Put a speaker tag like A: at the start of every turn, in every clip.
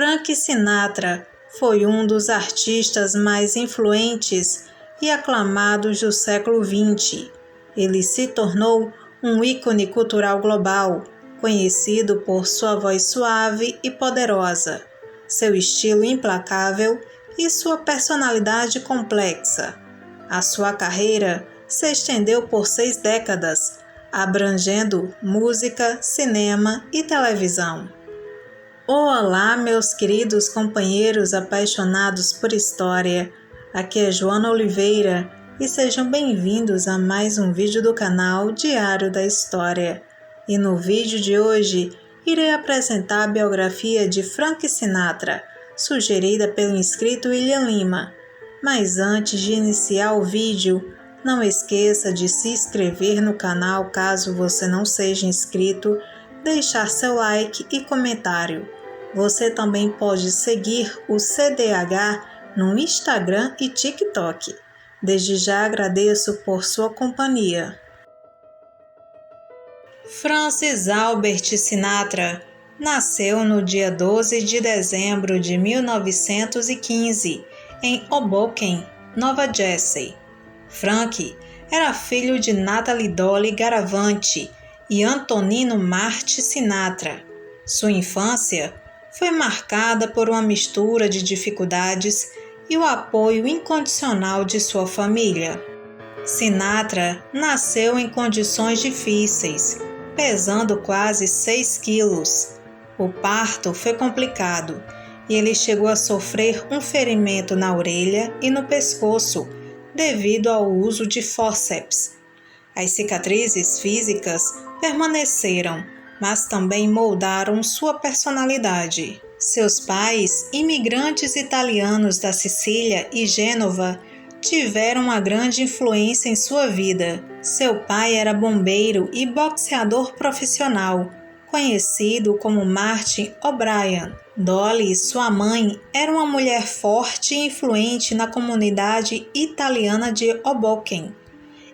A: Frank Sinatra foi um dos artistas mais influentes e aclamados do século XX. Ele se tornou um ícone cultural global, conhecido por sua voz suave e poderosa, seu estilo implacável e sua personalidade complexa. A sua carreira se estendeu por 6 décadas, abrangendo música, cinema e televisão. Olá, meus queridos companheiros apaixonados por história. Aqui é Joana Oliveira e sejam bem-vindos a mais um vídeo do canal Diário da História. E no vídeo de hoje, irei apresentar a biografia de Frank Sinatra, sugerida pelo inscrito William Lima. Mas antes de iniciar o vídeo, não esqueça de se inscrever no canal caso você não seja inscrito, deixar seu like e comentário. Você também pode seguir o CDH no Instagram e TikTok. Desde já agradeço por sua companhia. Francis Albert Sinatra nasceu no dia 12 de dezembro de 1915 em Hoboken, Nova Jersey. Frank era filho de Natalie Dolly Garavante e Antonino Marty Sinatra. Sua infância foi marcada por uma mistura de dificuldades e o apoio incondicional de sua família. Sinatra nasceu em condições difíceis, pesando quase 6 quilos. O parto foi complicado e ele chegou a sofrer um ferimento na orelha e no pescoço devido ao uso de fórceps. As cicatrizes físicas permaneceram, mas também moldaram sua personalidade. Seus pais, imigrantes italianos da Sicília e Gênova, tiveram uma grande influência em sua vida. Seu pai era bombeiro e boxeador profissional, conhecido como Martin O'Brien. Dolly, sua mãe, era uma mulher forte e influente na comunidade italiana de Hoboken.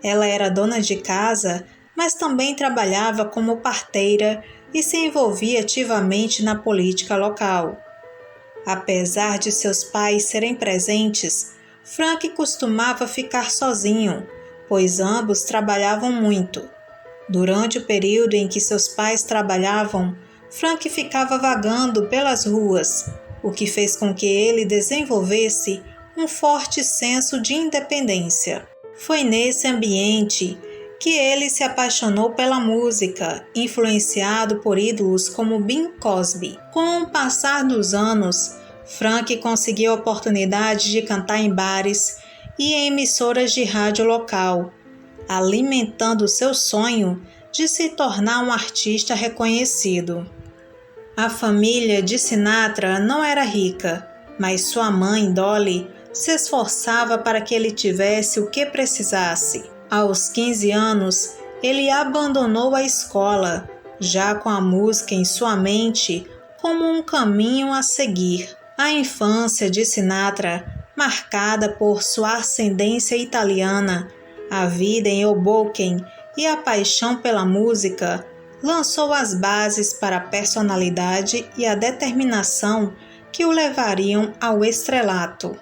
A: Ela era dona de casa, mas também trabalhava como parteira e se envolvia ativamente na política local. Apesar de seus pais serem presentes, Frank costumava ficar sozinho, pois ambos trabalhavam muito. Durante o período em que seus pais trabalhavam, Frank ficava vagando pelas ruas, o que fez com que ele desenvolvesse um forte senso de independência. Foi nesse ambiente que ele se apaixonou pela música, influenciado por ídolos como Bing Crosby. Com o passar dos anos, Frank conseguiu a oportunidade de cantar em bares e em emissoras de rádio local, alimentando seu sonho de se tornar um artista reconhecido. A família de Sinatra não era rica, mas sua mãe, Dolly, se esforçava para que ele tivesse o que precisasse. Aos 15 anos, ele abandonou a escola, já com a música em sua mente como um caminho a seguir. A infância de Sinatra, marcada por sua ascendência italiana, a vida em Hoboken e a paixão pela música, lançou as bases para a personalidade e a determinação que o levariam ao estrelato.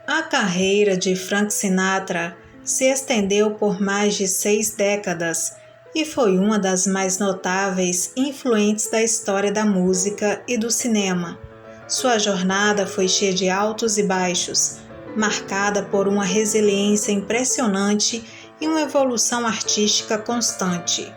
A: A carreira de Frank Sinatra se estendeu por mais de 6 décadas e foi uma das mais notáveis e influentes da história da música e do cinema. Sua jornada foi cheia de altos e baixos, marcada por uma resiliência impressionante e uma evolução artística constante.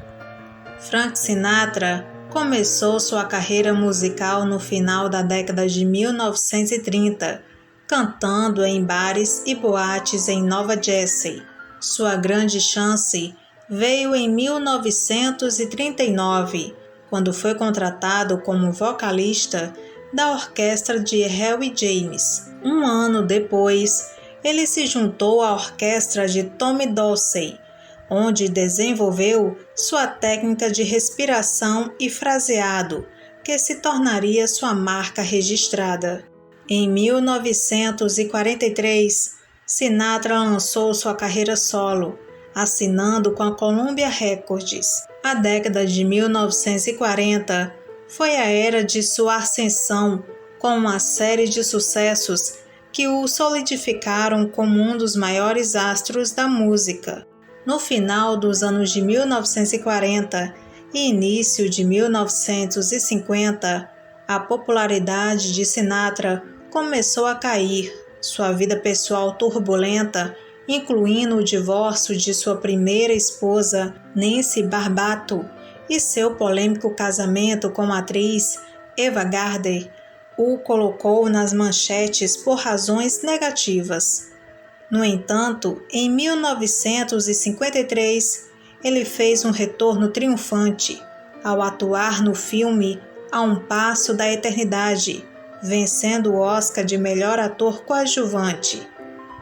A: Frank Sinatra começou sua carreira musical no final da década de 1930, cantando em bares e boates em Nova Jersey. Sua grande chance veio em 1939, quando foi contratado como vocalista da orquestra de Harry James. Um ano depois, ele se juntou à orquestra de Tommy Dorsey, onde desenvolveu sua técnica de respiração e fraseado, que se tornaria sua marca registrada. Em 1943, Sinatra lançou sua carreira solo, assinando com a Columbia Records. A década de 1940 foi a era de sua ascensão com uma série de sucessos que o solidificaram como um dos maiores astros da música. No final dos anos de 1940 e início de 1950, a popularidade de Sinatra começou a cair. Sua vida pessoal turbulenta, incluindo o divórcio de sua primeira esposa, Nancy Barbato, e seu polêmico casamento com a atriz Ava Gardner, o colocou nas manchetes por razões negativas. No entanto, em 1953, ele fez um retorno triunfante ao atuar no filme A um Passo da Eternidade, vencendo o Oscar de melhor ator coadjuvante.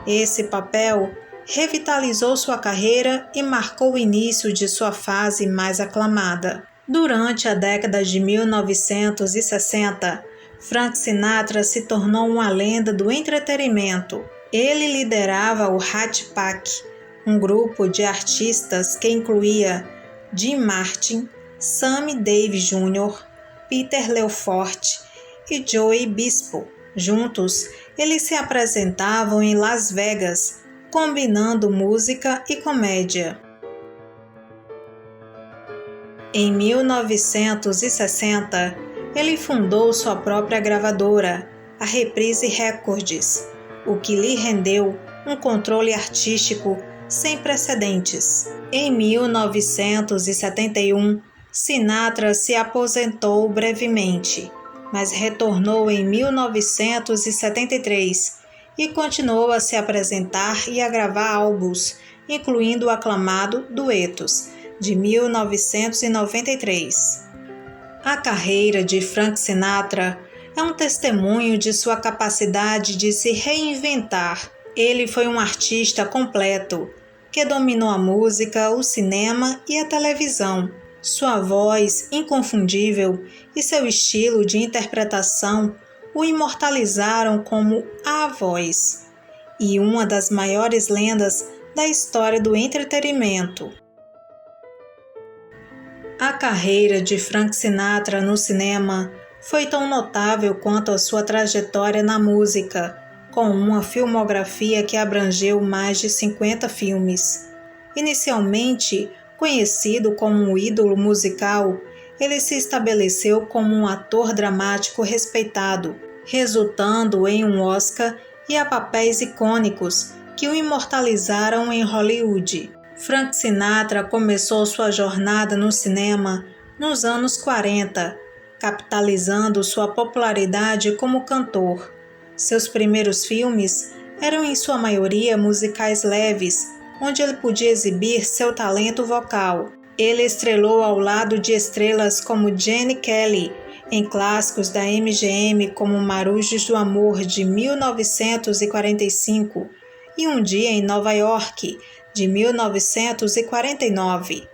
A: Esse papel revitalizou sua carreira e marcou o início de sua fase mais aclamada. Durante a década de 1960, Frank Sinatra se tornou uma lenda do entretenimento. Ele liderava o Rat Pack, um grupo de artistas que incluía Jim Martin, Sammy Davis Jr., Peter Leofort e Joey Bispo. Juntos, eles se apresentavam em Las Vegas, combinando música e comédia. Em 1960, ele fundou sua própria gravadora, a Reprise Records, o que lhe rendeu um controle artístico sem precedentes. Em 1971, Sinatra se aposentou brevemente, mas retornou em 1973 e continuou a se apresentar e a gravar álbuns, incluindo o aclamado Duetos, de 1993. A carreira de Frank Sinatra é um testemunho de sua capacidade de se reinventar. Ele foi um artista completo, que dominou a música, o cinema e a televisão. Sua voz inconfundível e seu estilo de interpretação o imortalizaram como a voz e uma das maiores lendas da história do entretenimento. A carreira de Frank Sinatra no cinema foi tão notável quanto a sua trajetória na música, com uma filmografia que abrangeu mais de 50 filmes. Inicialmente conhecido como um ídolo musical, ele se estabeleceu como um ator dramático respeitado, resultando em um Oscar e a papéis icônicos que o imortalizaram em Hollywood. Frank Sinatra começou sua jornada no cinema nos anos 40, capitalizando sua popularidade como cantor. Seus primeiros filmes eram em sua maioria musicais leves, onde ele podia exibir seu talento vocal. Ele estrelou ao lado de estrelas como Gene Kelly, em clássicos da MGM como Marujos do Amor, de 1945, e Um Dia em Nova York, de 1949.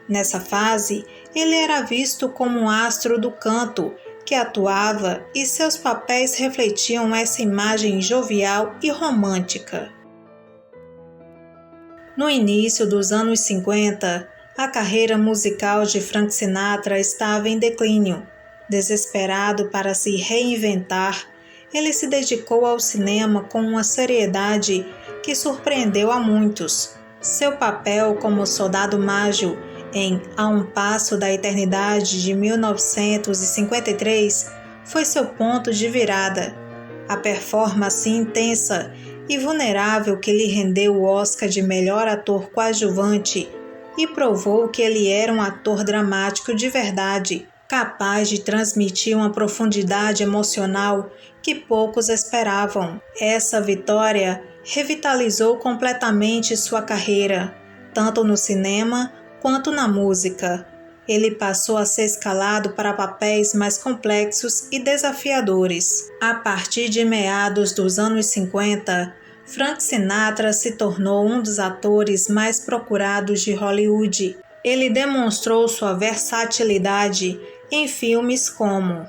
A: Nessa fase, ele era visto como um astro do canto, que atuava e seus papéis refletiam essa imagem jovial e romântica. No início dos anos 50, a carreira musical de Frank Sinatra estava em declínio. Desesperado para se reinventar, ele se dedicou ao cinema com uma seriedade que surpreendeu a muitos. Seu papel como soldado mágio em A um Passo da Eternidade, de 1953, foi seu ponto de virada. A performance intensa e vulnerável que lhe rendeu o Oscar de melhor ator coadjuvante e provou que ele era um ator dramático de verdade, capaz de transmitir uma profundidade emocional que poucos esperavam. Essa vitória revitalizou completamente sua carreira, tanto no cinema quanto na música. Ele passou a ser escalado para papéis mais complexos e desafiadores. A partir de meados dos anos 50, Frank Sinatra se tornou um dos atores mais procurados de Hollywood. Ele demonstrou sua versatilidade em filmes como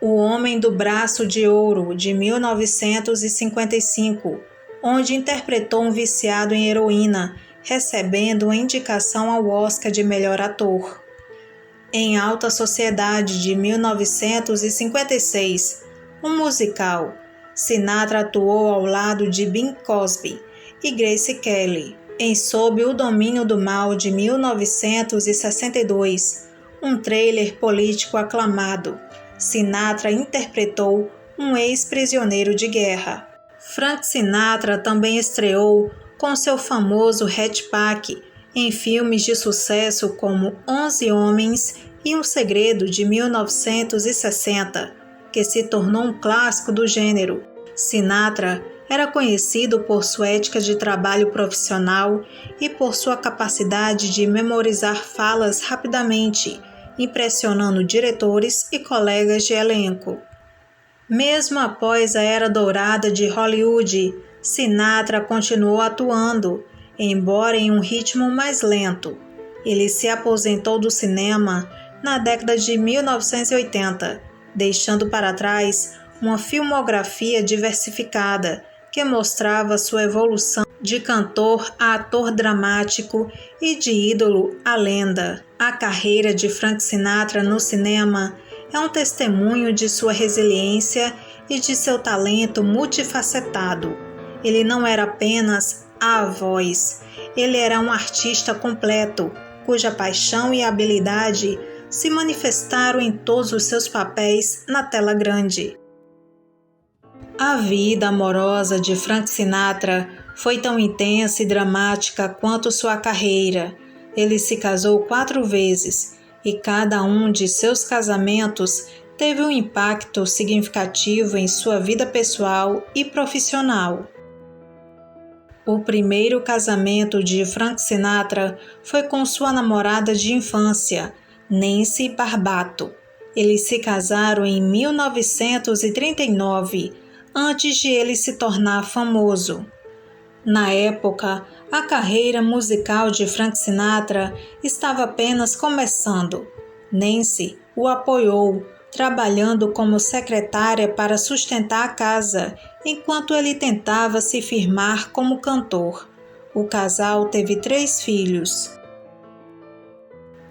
A: O Homem do Braço de Ouro, de 1955, onde interpretou um viciado em heroína, recebendo uma indicação ao Oscar de melhor ator. Em Alta Sociedade, de 1956, um musical. Sinatra atuou ao lado de Bing Crosby e Grace Kelly em Sob o Domínio do Mal de 1962, um thriller político aclamado. Sinatra interpretou um ex-prisioneiro de guerra. Frank Sinatra também estreou com seu famoso Hatchback em filmes de sucesso como 11 Homens e um Segredo de 1960, que se tornou um clássico do gênero. Sinatra era conhecido por sua ética de trabalho profissional e por sua capacidade de memorizar falas rapidamente, impressionando diretores e colegas de elenco. Mesmo após a era dourada de Hollywood, Sinatra continuou atuando, embora em um ritmo mais lento. Ele se aposentou do cinema na década de 1980, deixando para trás uma filmografia diversificada que mostrava sua evolução de cantor a ator dramático e de ídolo a lenda. A carreira de Frank Sinatra no cinema é um testemunho de sua resiliência e de seu talento multifacetado. Ele não era apenas a voz, ele era um artista completo, cuja paixão e habilidade se manifestaram em todos os seus papéis na tela grande. A vida amorosa de Frank Sinatra foi tão intensa e dramática quanto sua carreira. Ele se casou 4 vezes e cada um de seus casamentos teve um impacto significativo em sua vida pessoal e profissional. O primeiro casamento de Frank Sinatra foi com sua namorada de infância, Nancy Barbato. Eles se casaram em 1939, antes de ele se tornar famoso. Na época, a carreira musical de Frank Sinatra estava apenas começando. Nancy o apoiou, trabalhando como secretária para sustentar a casa, enquanto ele tentava se firmar como cantor. O casal teve 3 filhos.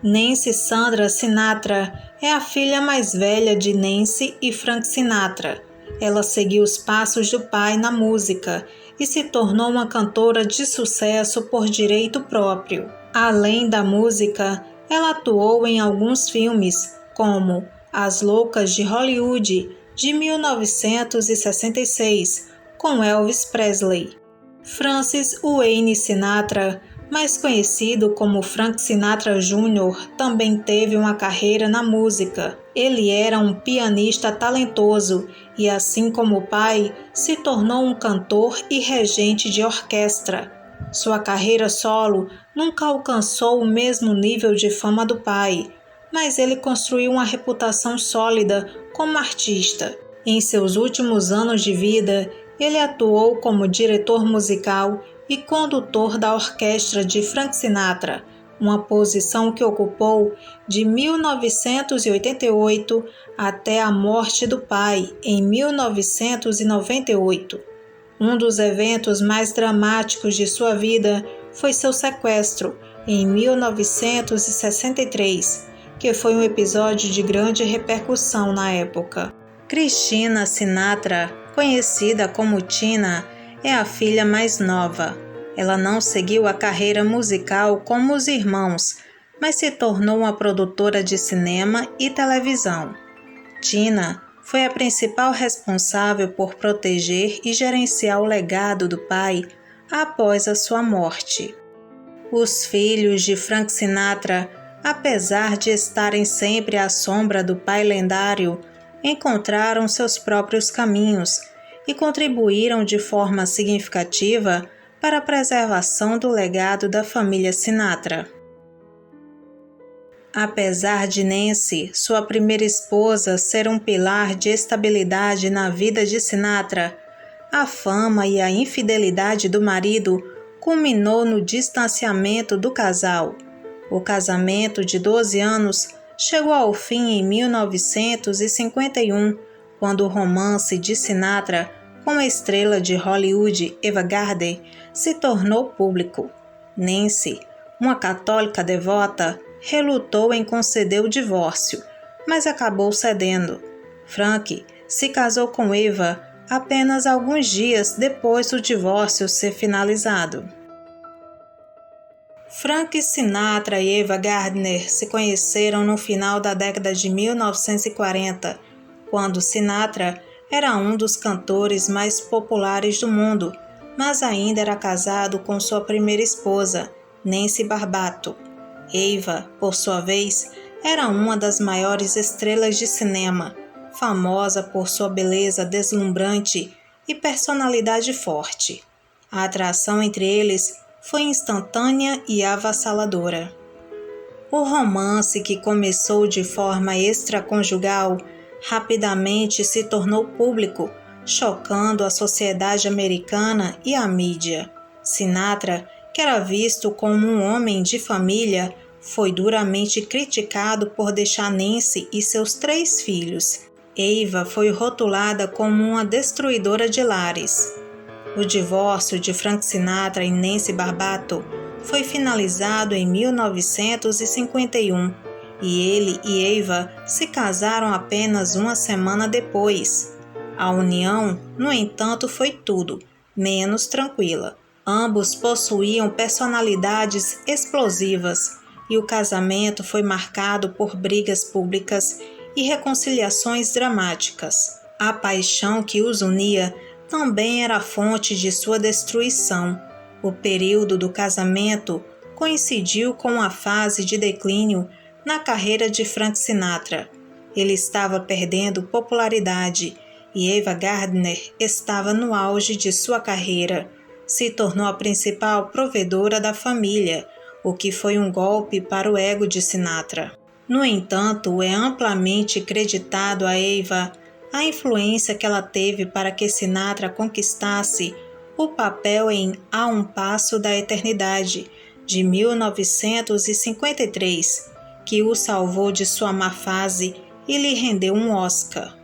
A: Nancy Sandra Sinatra é a filha mais velha de Nancy e Frank Sinatra. Ela seguiu os passos do pai na música e se tornou uma cantora de sucesso por direito próprio. Além da música, ela atuou em alguns filmes, como As Loucas de Hollywood, de 1966, com Elvis Presley. Francis Wayne Sinatra, mais conhecido como Frank Sinatra Jr., também teve uma carreira na música. Ele era um pianista talentoso e, assim como o pai, se tornou um cantor e regente de orquestra. Sua carreira solo nunca alcançou o mesmo nível de fama do pai, mas ele construiu uma reputação sólida como artista. Em seus últimos anos de vida, ele atuou como diretor musical e condutor da orquestra de Frank Sinatra, uma posição que ocupou de 1988 até a morte do pai, em 1998. Um dos eventos mais dramáticos de sua vida foi seu sequestro, em 1963, que foi um episódio de grande repercussão na época. Christina Sinatra, conhecida como Tina, é a filha mais nova. Ela não seguiu a carreira musical como os irmãos, mas se tornou uma produtora de cinema e televisão. Tina foi a principal responsável por proteger e gerenciar o legado do pai após a sua morte. Os filhos de Frank Sinatra, apesar de estarem sempre à sombra do pai lendário, encontraram seus próprios caminhos e contribuíram de forma significativa para a preservação do legado da família Sinatra. Apesar de Nancy, sua primeira esposa, ser um pilar de estabilidade na vida de Sinatra, a fama e a infidelidade do marido culminou no distanciamento do casal. O casamento de 12 anos chegou ao fim em 1951, quando o romance de Sinatra com a estrela de Hollywood Ava Gardner se tornou público. Nancy, uma católica devota, relutou em conceder o divórcio, mas acabou cedendo. Frank se casou com Eva apenas alguns dias depois do divórcio ser finalizado. Frank Sinatra e Ava Gardner se conheceram no final da década de 1940, quando Sinatra era um dos cantores mais populares do mundo, mas ainda era casado com sua primeira esposa, Nancy Barbato. Ava, por sua vez, era uma das maiores estrelas de cinema, famosa por sua beleza deslumbrante e personalidade forte. A atração entre eles foi instantânea e avassaladora. O romance, que começou de forma extraconjugal, rapidamente se tornou público, chocando a sociedade americana e a mídia. Sinatra, que era visto como um homem de família, foi duramente criticado por deixar Nancy e seus 3 filhos. Ava foi rotulada como uma destruidora de lares. O divórcio de Frank Sinatra e Nancy Barbato foi finalizado em 1951 e ele e Ava se casaram apenas uma semana depois. A união, no entanto, foi tudo menos tranquila. Ambos possuíam personalidades explosivas e o casamento foi marcado por brigas públicas e reconciliações dramáticas. A paixão que os unia também era fonte de sua destruição. O período do casamento coincidiu com a fase de declínio na carreira de Frank Sinatra. Ele estava perdendo popularidade e Ava Gardner estava no auge de sua carreira. Se tornou a principal provedora da família, o que foi um golpe para o ego de Sinatra. No entanto, é amplamente creditado a Ava a influência que ela teve para que Sinatra conquistasse o papel em A um Passo da Eternidade, de 1953, que o salvou de sua má fase e lhe rendeu um Oscar.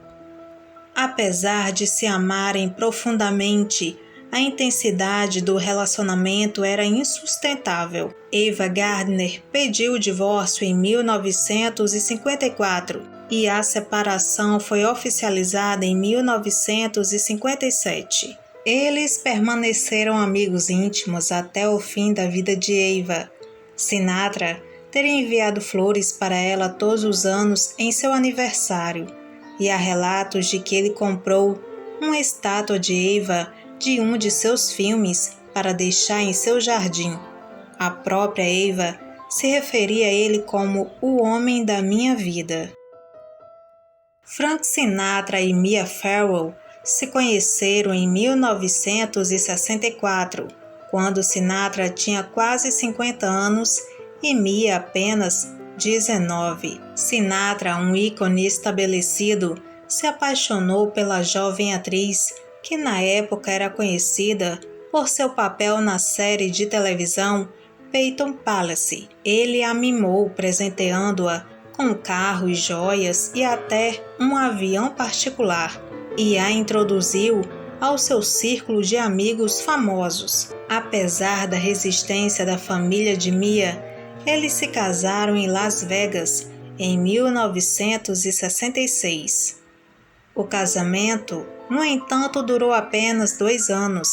A: Apesar de se amarem profundamente, a intensidade do relacionamento era insustentável. Ava Gardner pediu o divórcio em 1954 e a separação foi oficializada em 1957. Eles permaneceram amigos íntimos até o fim da vida de Ava. Sinatra teria enviado flores para ela todos os anos em seu aniversário, e há relatos de que ele comprou uma estátua de Ava de um de seus filmes para deixar em seu jardim. A própria Ava se referia a ele como o homem da minha vida. Frank Sinatra e Mia Farrow se conheceram em 1964, quando Sinatra tinha quase 50 anos e Mia apenas 19. Sinatra, um ícone estabelecido, se apaixonou pela jovem atriz, que na época era conhecida por seu papel na série de televisão Peyton Palace. Ele a mimou, presenteando-a com carros, joias e até um avião particular, e a introduziu ao seu círculo de amigos famosos. Apesar da resistência da família de Mia, eles se casaram em Las Vegas em 1966. O casamento, no entanto, durou apenas 2 anos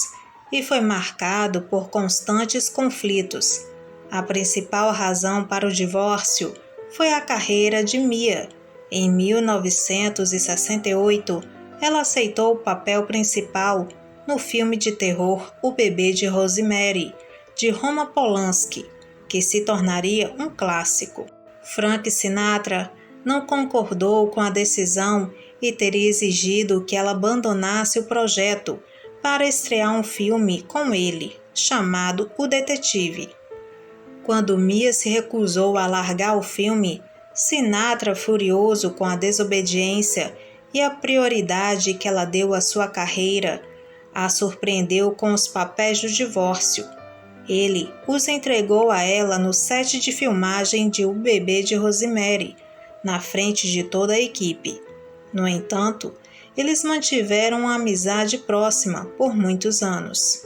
A: e foi marcado por constantes conflitos. A principal razão para o divórcio foi a carreira de Mia. Em 1968, ela aceitou o papel principal no filme de terror O Bebê de Rosemary, de Roman Polanski, que se tornaria um clássico. Frank Sinatra não concordou com a decisão e teria exigido que ela abandonasse o projeto para estrear um filme com ele, chamado O Detetive. Quando Mia se recusou a largar o filme, Sinatra, furioso com a desobediência e a prioridade que ela deu à sua carreira, a surpreendeu com os papéis do divórcio. Ele os entregou a ela no set de filmagem de O Bebê de Rosemary, na frente de toda a equipe. No entanto, eles mantiveram uma amizade próxima por muitos anos.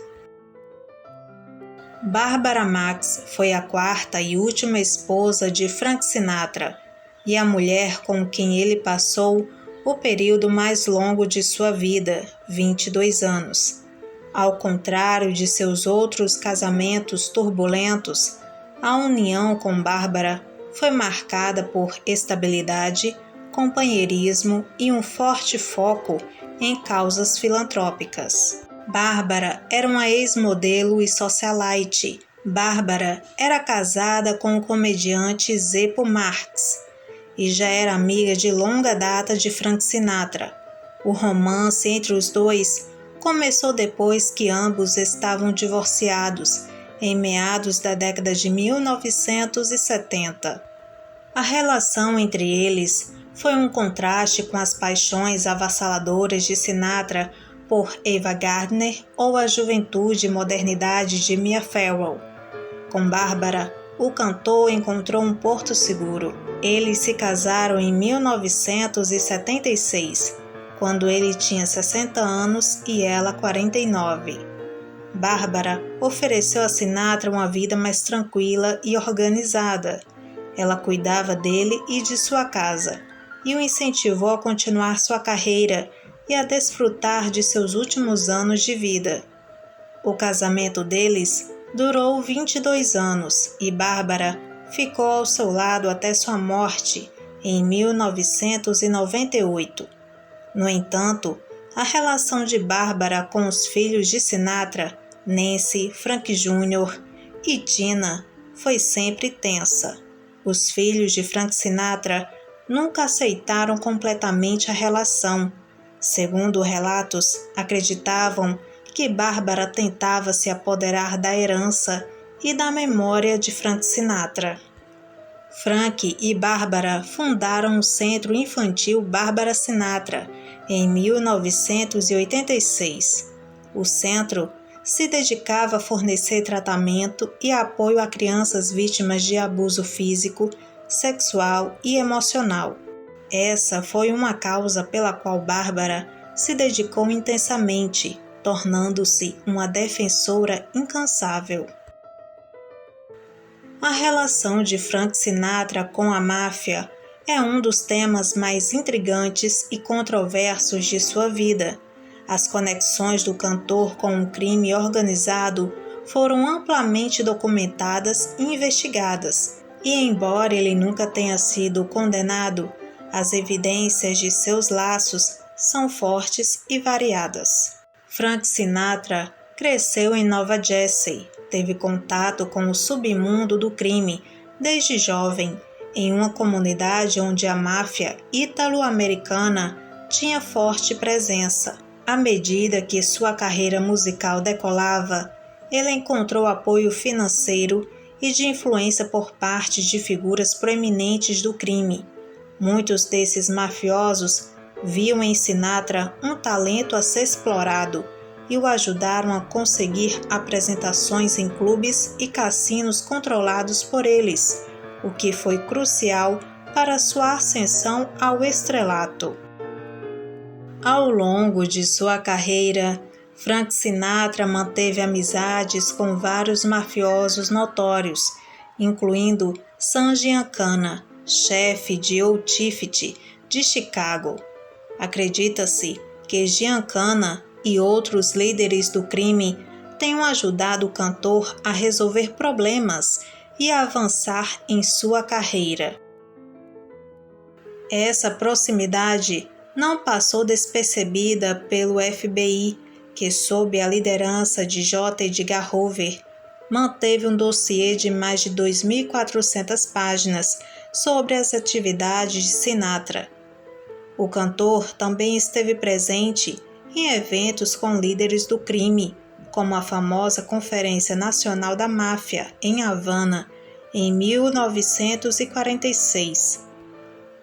A: Barbara Max foi a 4ª e última esposa de Frank Sinatra e a mulher com quem ele passou o período mais longo de sua vida, 22 anos. Ao contrário de seus outros casamentos turbulentos, a união com Bárbara foi marcada por estabilidade, companheirismo e um forte foco em causas filantrópicas. Bárbara era uma ex-modelo e socialite. Bárbara era casada com o comediante Zeppo Marx e já era amiga de longa data de Frank Sinatra. O romance entre os dois começou depois que ambos estavam divorciados, em meados da década de 1970. A relação entre eles foi um contraste com as paixões avassaladoras de Sinatra por Ava Gardner ou a juventude e modernidade de Mia Farrow. Com Bárbara, o cantor encontrou um porto seguro. Eles se casaram em 1976, quando ele tinha 60 anos e ela 49. Bárbara ofereceu a Sinatra uma vida mais tranquila e organizada. Ela cuidava dele e de sua casa, e o incentivou a continuar sua carreira e a desfrutar de seus últimos anos de vida. O casamento deles durou 22 anos e Bárbara ficou ao seu lado até sua morte em 1998. No entanto, a relação de Bárbara com os filhos de Sinatra, Nancy, Frank Jr. e Tina, foi sempre tensa. Os filhos de Frank Sinatra nunca aceitaram completamente a relação. Segundo relatos, acreditavam que Bárbara tentava se apoderar da herança e da memória de Frank Sinatra. Frank e Bárbara fundaram o Centro Infantil Bárbara Sinatra em 1986. O centro se dedicava a fornecer tratamento e apoio a crianças vítimas de abuso físico, sexual e emocional. Essa foi uma causa pela qual Bárbara se dedicou intensamente, tornando-se uma defensora incansável. A relação de Frank Sinatra com a máfia é um dos temas mais intrigantes e controversos de sua vida. As conexões do cantor com o crime organizado foram amplamente documentadas e investigadas, e embora ele nunca tenha sido condenado, as evidências de seus laços são fortes e variadas. Frank Sinatra cresceu em Nova Jersey, teve contato com o submundo do crime desde jovem, em uma comunidade onde a máfia ítalo-americana tinha forte presença. À medida que sua carreira musical decolava, ele encontrou apoio financeiro e de influência por parte de figuras proeminentes do crime. Muitos desses mafiosos viam em Sinatra um talento a ser explorado e o ajudaram a conseguir apresentações em clubes e cassinos controlados por eles, o que foi crucial para sua ascensão ao estrelato. Ao longo de sua carreira, Frank Sinatra manteve amizades com vários mafiosos notórios, incluindo Sam Giancana, chefe de Old Tiffit de Chicago. Acredita-se que Giancana e outros líderes do crime tenham ajudado o cantor a resolver problemas e a avançar em sua carreira. Essa proximidade não passou despercebida pelo FBI, que, sob a liderança de J. Edgar Hoover, manteve um dossiê de mais de 2.400 páginas sobre as atividades de Sinatra. O cantor também esteve presente em eventos com líderes do crime, como a famosa Conferência Nacional da Máfia, em Havana, em 1946.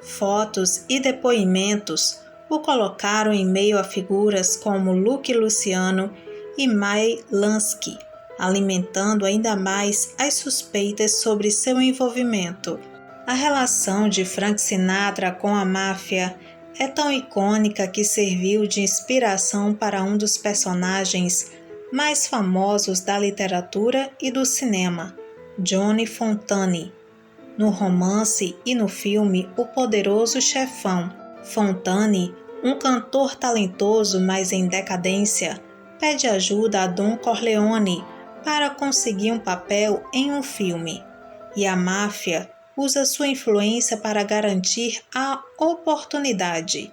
A: Fotos e depoimentos o colocaram em meio a figuras como Lucky Luciano e Meyer Lansky, alimentando ainda mais as suspeitas sobre seu envolvimento. A relação de Frank Sinatra com a máfia é tão icônica que serviu de inspiração para um dos personagens mais famosos da literatura e do cinema, Johnny Fontane, no romance e no filme O Poderoso Chefão. Fontane, um cantor talentoso mas em decadência, pede ajuda a Don Corleone para conseguir um papel em um filme, e a máfia usa sua influência para garantir a oportunidade.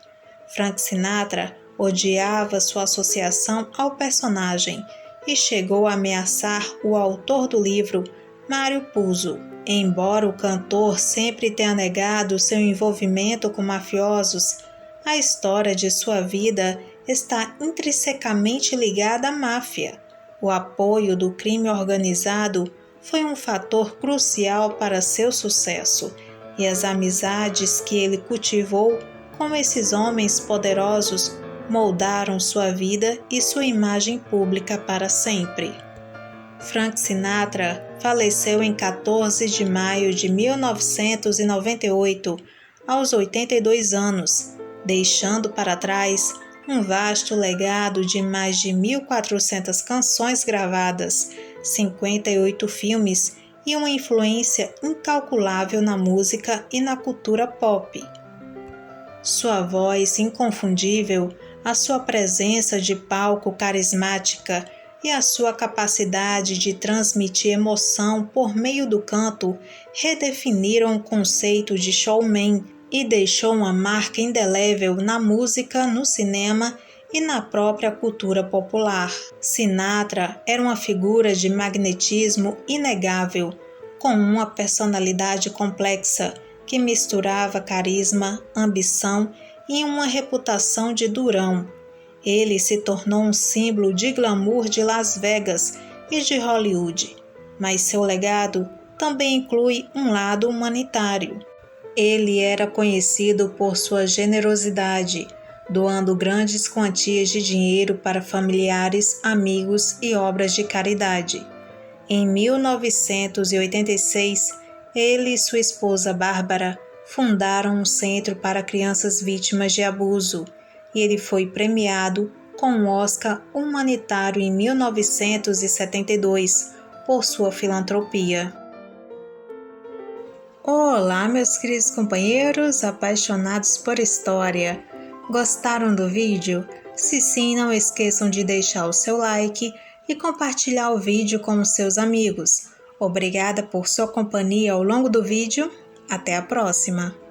A: Frank Sinatra odiava sua associação ao personagem e chegou a ameaçar o autor do livro, Mário Puzo. Embora o cantor sempre tenha negado seu envolvimento com mafiosos, a história de sua vida está intrinsecamente ligada à máfia. O apoio do crime organizado foi um fator crucial para seu sucesso, e as amizades que ele cultivou com esses homens poderosos moldaram sua vida e sua imagem pública para sempre. Frank Sinatra faleceu em 14 de maio de 1998, aos 82 anos, deixando para trás um vasto legado de mais de 1.400 canções gravadas, 58 filmes e uma influência incalculável na música e na cultura pop. Sua voz inconfundível, a sua presença de palco carismática e a sua capacidade de transmitir emoção por meio do canto redefiniram o conceito de showman e deixou uma marca indelével na música, no cinema e na própria cultura popular. Sinatra era uma figura de magnetismo inegável, com uma personalidade complexa que misturava carisma, ambição e uma reputação de durão. Ele se tornou um símbolo de glamour de Las Vegas e de Hollywood, mas seu legado também inclui um lado humanitário. Ele era conhecido por sua generosidade, doando grandes quantias de dinheiro para familiares, amigos e obras de caridade. Em 1986, ele e sua esposa Bárbara fundaram um centro para crianças vítimas de abuso, e ele foi premiado com um Oscar humanitário em 1972 por sua filantropia. Olá, meus queridos companheiros apaixonados por história! Gostaram do vídeo? Se sim, não esqueçam de deixar o seu like e compartilhar o vídeo com os seus amigos. Obrigada por sua companhia ao longo do vídeo. Até a próxima!